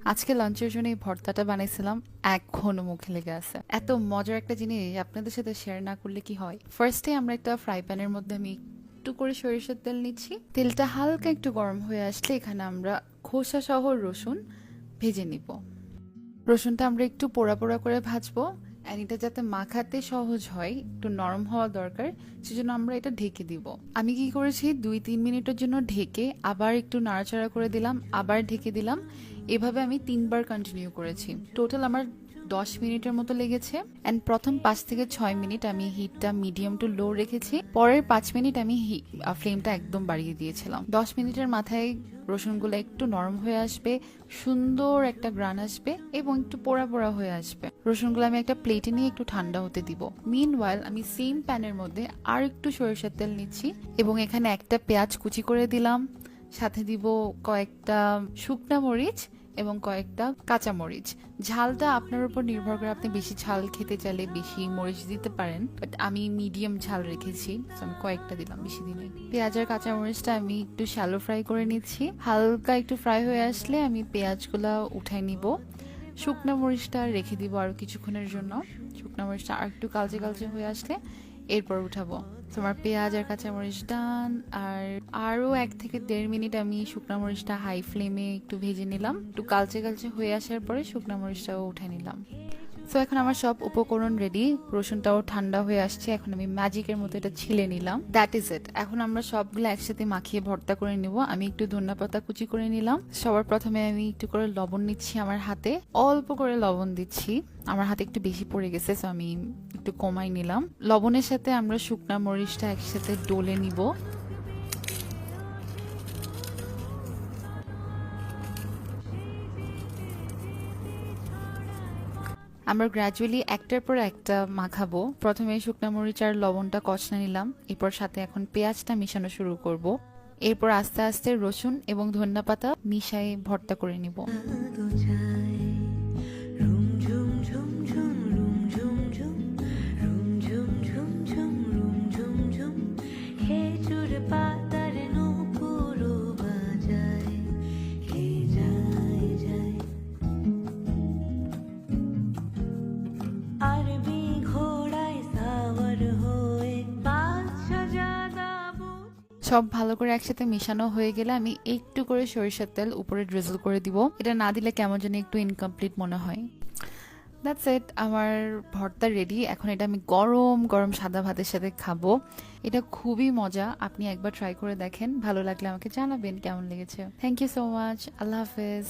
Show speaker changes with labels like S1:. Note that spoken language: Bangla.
S1: আজকে লাঞ্চের জন্য এই ভর্তাটা বানাইছিলাম, এখনো মুখে লেগে আছে। এত মজার একটা জিনিস আপনাদের সাথে শেয়ার না করলে কি হয়। ফার্স্টে আমরা একটা ফ্রাই প্যানের মধ্যে আমি একটু করে সরিষার তেল নিচ্ছি। তেলটা হালকা একটু গরম হয়ে আসলে এখানে আমরা খোসা সহ রসুন ভেজে নিব। রসুনটা আমরা একটু পোড়া পোড়া করে ভাজবো। অ্যান্ড এটা যাতে মাখাতে সহজ হয়, একটু নরম হওয়া দরকার, সেজন্য আমরা এটা ঢেকে দিব। আমি কি করেছি, 2-3 মিনিটের জন্য ঢেকে আবার একটু নাড়াচাড়া করে দিলাম, আবার ঢেকে দিলাম। এভাবে আমি 3বার কন্টিনিউ করেছি। টোটাল আমার 10 মিনিটের মতো লেগেছে। অ্যান্ড প্রথম 5 থেকে 6 মিনিট আমি হিটটা মিডিয়াম টু লো রেখেছি। পরের 5 মিনিট আমি ফ্লেমটা একদম বাড়িয়ে দিয়েছিলাম। 10 মিনিটের মাথায় রসুনগুলো একটু নরম হয়ে আসবে, সুন্দর একটা গ্রান আসবে এবং একটু পোড়া পোড়া হয়ে আসবে। রসুনগুলো আমি একটা প্লেটে নিয়ে একটু ঠান্ডা হতে দিব। মিনওয়াইল আমি সেম প্যানের মধ্যে আর একটু সরিষার তেল নিচ্ছি এবং এখানে একটা পেঁয়াজ কুচি করে দিলাম, সাথে দিব কয়েকটা শুকনা মরিচ এবং কয়েকটা কাঁচা মরিচ। ঝালটা আপনার উপর নির্ভর করে, আপনি বেশি ঝাল খেতে চাইলে বেশি মরিচ দিতে পারেন, বাট আমি মিডিয়াম ঝাল রেখেছি, আমি কয়েকটা দিলাম, বেশি দিনে। পেঁয়াজ আর কাঁচা মরিচটা আমি একটু শ্যালো ফ্রাই করে নিচ্ছি। হালকা একটু ফ্রাই হয়ে আসলে আমি পেঁয়াজগুলা উঠাই নিব। শুকনা মরিচটা রেখে দিব আরো কিছুক্ষণের জন্য। শুকনা মরিচটা আর একটু কালচে কালচে হয়ে আসলে এরপর উঠাবো। তোমার পেঁয়াজ আর কাঁচামরিচ ডান। আর আরো 1 থেকে 1.5 মিনিট আমি শুকনা মরিচটা হাই ফ্লেমে একটু ভেজে নিলাম। একটু কালচে কালচে হয়ে আসার পরে শুকনা মরিচটাও উঠে নিলাম। তো এখন আমার সব উপকরণ রেডি, রসুনটাও ঠান্ডা হয়ে আসছে। এখন আমি ম্যাজিকের মতো এটা ছিলে নিলাম। That is it. এখন আমরা সবগুলো একসাথে মাখিয়ে ভর্তা করে নিব। আমি একটু ধনিয়াপাতা কুচি করে নিলাম। সবার প্রথমে আমি একটু করে লবণ নিচ্ছি আমার হাতে, অল্প করে লবণ দিচ্ছি। আমার হাতে একটু বেশি পড়ে গেছে, তো আমি একটু কমাই নিলাম। লবণের সাথে আমরা শুকনা মরিচটা একসাথে ডলে নিব। আমরা গ্র্যাজুয়ালি একটার পর একটা মাখাবো। প্রথমে শুকনা মরিচ আর লবণটা কষলে নিলাম, এরপর সাথে এখন পেঁয়াজটা মিশানো শুরু করব। এরপর আস্তে আস্তে রসুন এবং ধনিয়া পাতা মিশাই ভর্তা করে নিব। সব ভালো করে একসাথে মিশানো হয়ে গেলে আমি একটু করে সরিষার তেল উপরে ড্রিজল করে দিব। এটা না দিলে কেমন যেন একটু ইনকমপ্লিট মনে হয়। দ্যাটস ইট, আমার ভর্তা রেডি। এখন এটা আমি গরম গরম সাদা ভাতের সাথে খাবো। এটা খুবই মজা, আপনি একবার ট্রাই করে দেখেন। ভালো লাগলে আমাকে জানাবেন কেমন লেগেছে। Thank you so much. আল্লাহ হাফেজ।